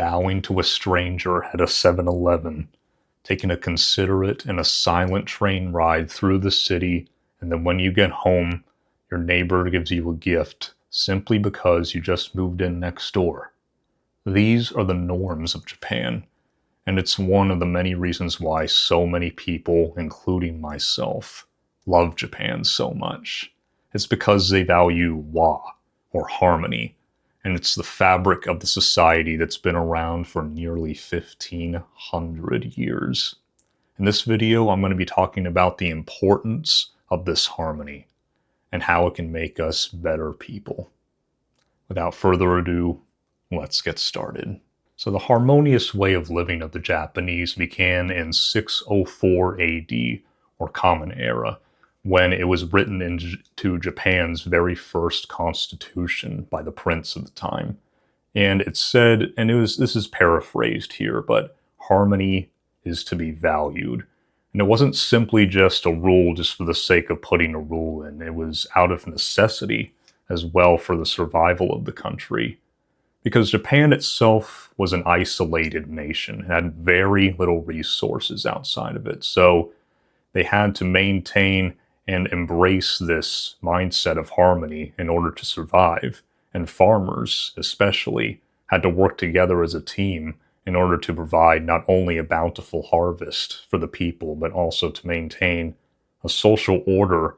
bowing to a stranger at a 7-Eleven, taking a considerate and a silent train ride through the city, and then when you get home, your neighbor gives you a gift simply because you just moved in next door. These are the norms of Japan, and it's one of the many reasons why so many people, including myself, love Japan so much. It's because they value wa, or harmony, and it's the fabric of the society that's been around for nearly 1,500 years. In this video, I'm going to be talking about the importance of this harmony and how it can make us better people. Without further ado, let's get started. So the harmonious way of living of the Japanese began in 604 AD, or Common Era, when it was written into Japan's very first constitution by the prince of the time. And it said, and this is paraphrased here, but harmony is to be valued. And it wasn't simply just a rule just for the sake of putting a rule in. It was out of necessity as well for the survival of the country. Because Japan itself was an isolated nation. It had very little resources outside of it. So they had to maintain and embrace this mindset of harmony in order to survive. And farmers, especially, had to work together as a team in order to provide not only a bountiful harvest for the people, but also to maintain a social order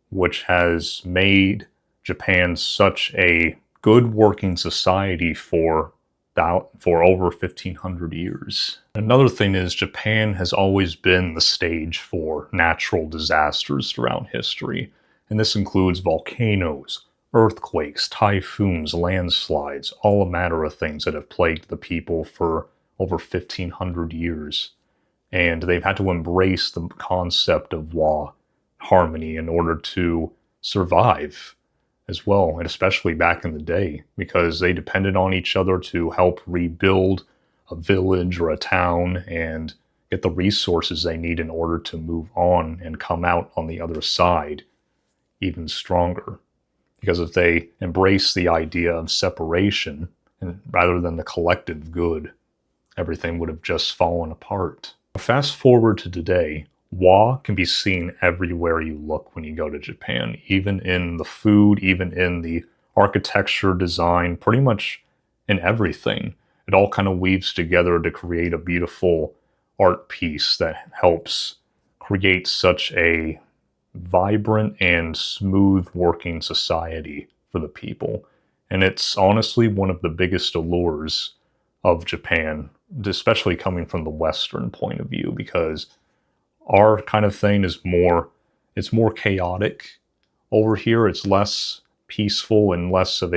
which has made Japan such a good working society for over 1,500 years. Another thing is Japan has always been the stage for natural disasters throughout history, and this includes volcanoes, earthquakes, typhoons, landslides, all a matter of things that have plagued the people for over 1,500 years. And they've had to embrace the concept of harmony in order to survive as well, and especially back in the day, because they depended on each other to help rebuild a village or a town and get the resources they need in order to move on and come out on the other side even stronger. Because if they embrace the idea of separation and rather than the collective good, everything would have just fallen apart. Fast forward to today, wa can be seen everywhere you look when you go to Japan, even in the food, even in the architecture, design, pretty much in everything. It all kind of weaves together to create a beautiful art piece that helps create such a vibrant and smooth working society for the people. And it's honestly one of the biggest allures of Japan, especially coming from the Western point of view, because our kind of thing is more chaotic. Over here, it's less peaceful and less of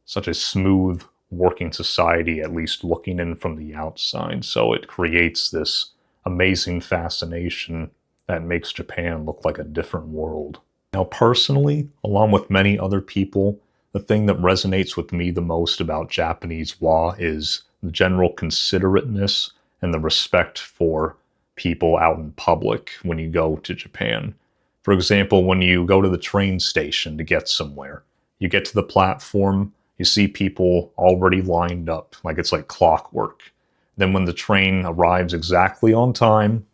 such a smooth working society, at least looking in from the outside. So it creates this amazing fascination that makes Japan look like a different world. Now, personally, along with many other people, the thing that resonates with me the most about Japanese wa is the general considerateness and the respect for people out in public when you go to Japan. For example, when you go to the train station to get somewhere, you get to the platform, you see people already lined up, like it's like clockwork. Then when the train arrives exactly on time,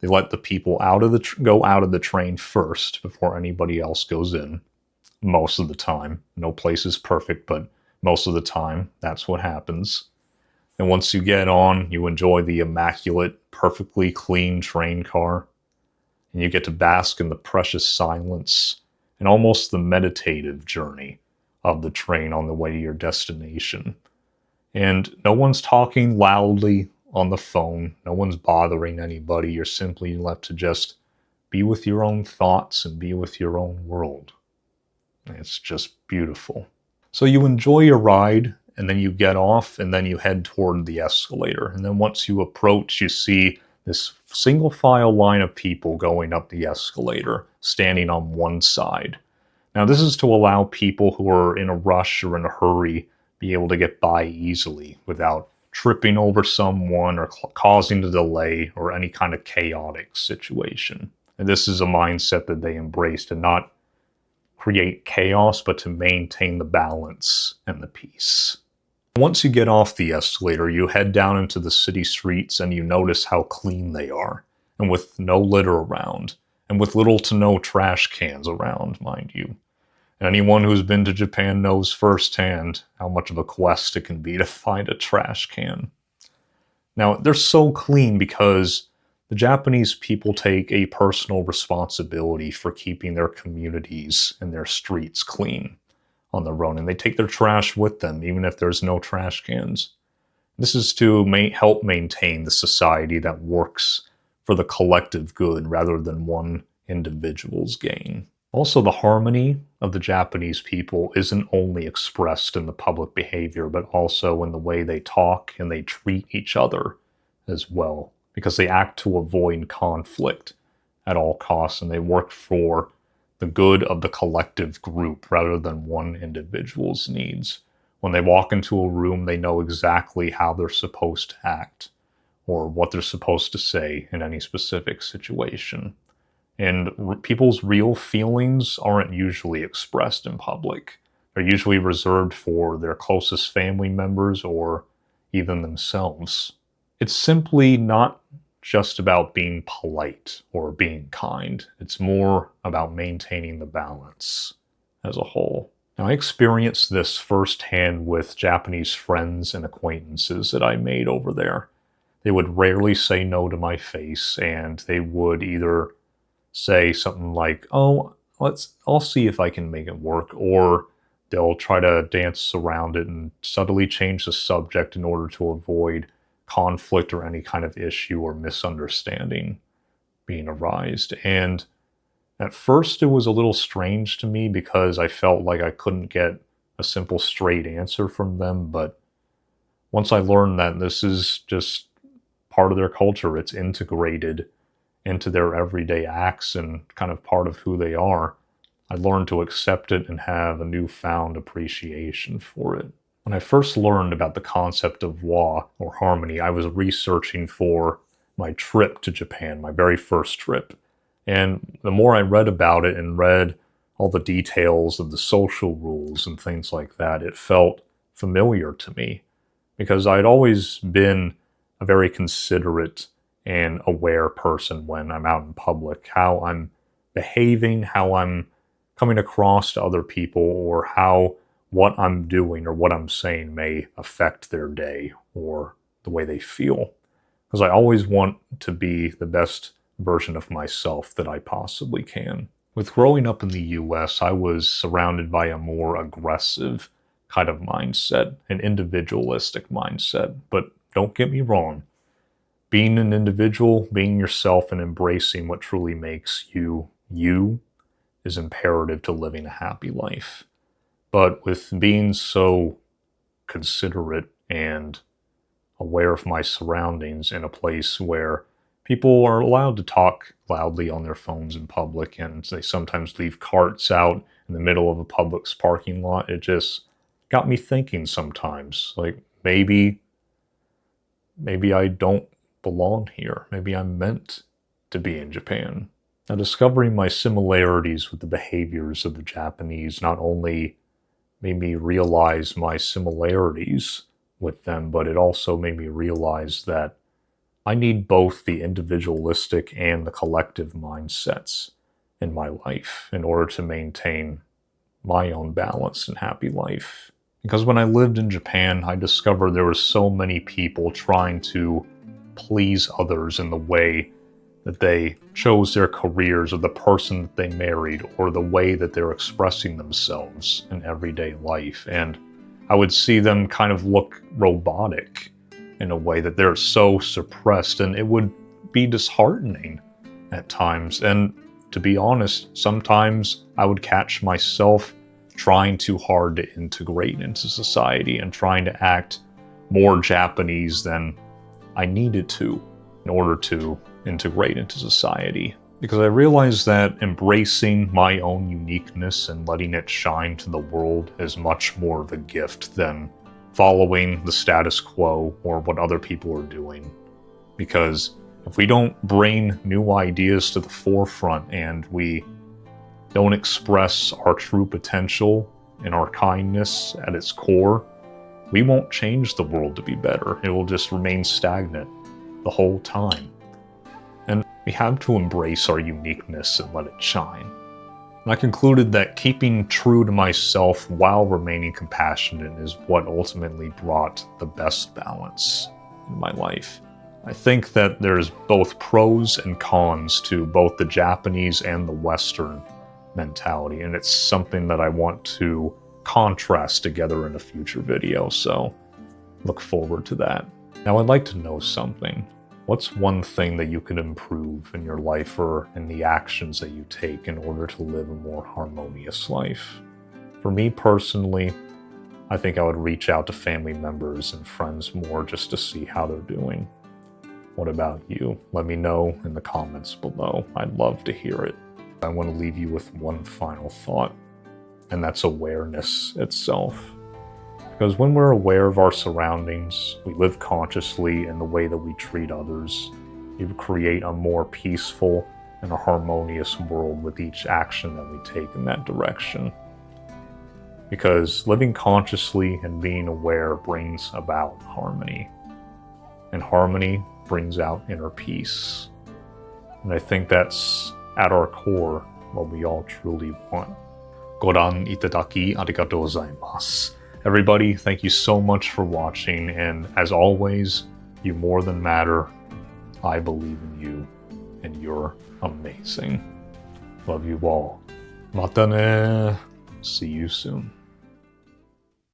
they let the people go out of the train first before anybody else goes in. Most of the time. No place is perfect, but most of the time, that's what happens. And once you get on, you enjoy the immaculate, perfectly clean train car. And you get to bask in the precious silence and almost the meditative journey of the train on the way to your destination. And no one's talking loudly on the phone. No one's bothering anybody. You're simply left to just be with your own thoughts and be with your own world. It's just beautiful. So you enjoy your ride, and then you get off, and then you head toward the escalator. And then once you approach, you see this single file line of people going up the escalator, standing on one side. Now, this is to allow people who are in a rush or in a hurry be able to get by easily without tripping over someone or causing a delay or any kind of chaotic situation. And this is a mindset that they embrace, to not create chaos, but to maintain the balance and the peace. Once you get off the escalator, you head down into the city streets and you notice how clean they are, and with no litter around, and with little to no trash cans around, mind you. Anyone who's been to Japan knows firsthand how much of a quest it can be to find a trash can. Now, they're so clean because the Japanese people take a personal responsibility for keeping their communities and their streets clean on their own, and they take their trash with them, even if there's no trash cans. This is to help maintain the society that works for the collective good rather than one individual's gain. Also, the harmony of the Japanese people isn't only expressed in the public behavior, but also in the way they talk and they treat each other as well, because they act to avoid conflict at all costs, and they work for the good of the collective group rather than one individual's needs. When they walk into a room, they know exactly how they're supposed to act or what they're supposed to say in any specific situation. And people's real feelings aren't usually expressed in public. They're usually reserved for their closest family members or even themselves. It's simply not just about being polite or being kind. It's more about maintaining the balance as a whole. Now, I experienced this firsthand with Japanese friends and acquaintances that I made over there. They would rarely say no to my face, and they would either say something like, "Oh, I'll see if I can make it work," or they'll try to dance around it and subtly change the subject in order to avoid conflict or any kind of issue or misunderstanding being arised. And at first it was a little strange to me because I felt like I couldn't get a simple straight answer from them, but once I learned that this is just part of their culture, it's integrated into their everyday acts and kind of part of who they are, I learned to accept it and have a newfound appreciation for it. When I first learned about the concept of wa, or harmony, I was researching for my trip to Japan, my very first trip. And the more I read about it and read all the details of the social rules and things like that, it felt familiar to me because I'd always been a very considerate and aware person when I'm out in public, how I'm behaving, how I'm coming across to other people, or how what I'm doing or what I'm saying may affect their day or the way they feel. Because I always want to be the best version of myself that I possibly can. With growing up in the US, I was surrounded by a more aggressive kind of mindset, an individualistic mindset. But don't get me wrong, being an individual, being yourself, and embracing what truly makes you you is imperative to living a happy life. But with being so considerate and aware of my surroundings in a place where people are allowed to talk loudly on their phones in public, and they sometimes leave carts out in the middle of a Publix parking lot, it just got me thinking sometimes, like maybe I don't belong here. Maybe I'm meant to be in Japan. Now, discovering my similarities with the behaviors of the Japanese not only made me realize my similarities with them, but it also made me realize that I need both the individualistic and the collective mindsets in my life in order to maintain my own balanced and happy life. Because when I lived in Japan, I discovered there were so many people trying to please others in the way that they chose their careers, or the person that they married, or the way that they're expressing themselves in everyday life. And I would see them kind of look robotic in a way that they're so suppressed, and it would be disheartening at times. And to be honest, sometimes I would catch myself trying too hard to integrate into society and trying to act more Japanese than I needed to in order to integrate into society. Because I realized that embracing my own uniqueness and letting it shine to the world is much more of a gift than following the status quo or what other people are doing. Because if we don't bring new ideas to the forefront and we don't express our true potential and our kindness at its core, we won't change the world to be better. It will just remain stagnant the whole time. And we have to embrace our uniqueness and let it shine. And I concluded that keeping true to myself while remaining compassionate is what ultimately brought the best balance in my life. I think that there's both pros and cons to both the Japanese and the Western mentality, and it's something that I want to contrast together in a future video, so look forward to that. Now, I'd like to know something. What's one thing that you could improve in your life or in the actions that you take in order to live a more harmonious life? For me personally, I think I would reach out to family members and friends more just to see how they're doing. What about you? Let me know in the comments below. I'd love to hear it. I want to leave you with one final thought, and that's awareness itself. Because when we're aware of our surroundings, we live consciously in the way that we treat others, we create a more peaceful and a harmonious world with each action that we take in that direction. Because living consciously and being aware brings about harmony. And harmony brings out inner peace. And I think that's, at our core, what we all truly want. Goran itadaki arigatou gozaimasu. Everybody, thank you so much for watching, and as always, you more than matter. I believe in you, and you're amazing. Love you all. Mata ne. See you soon.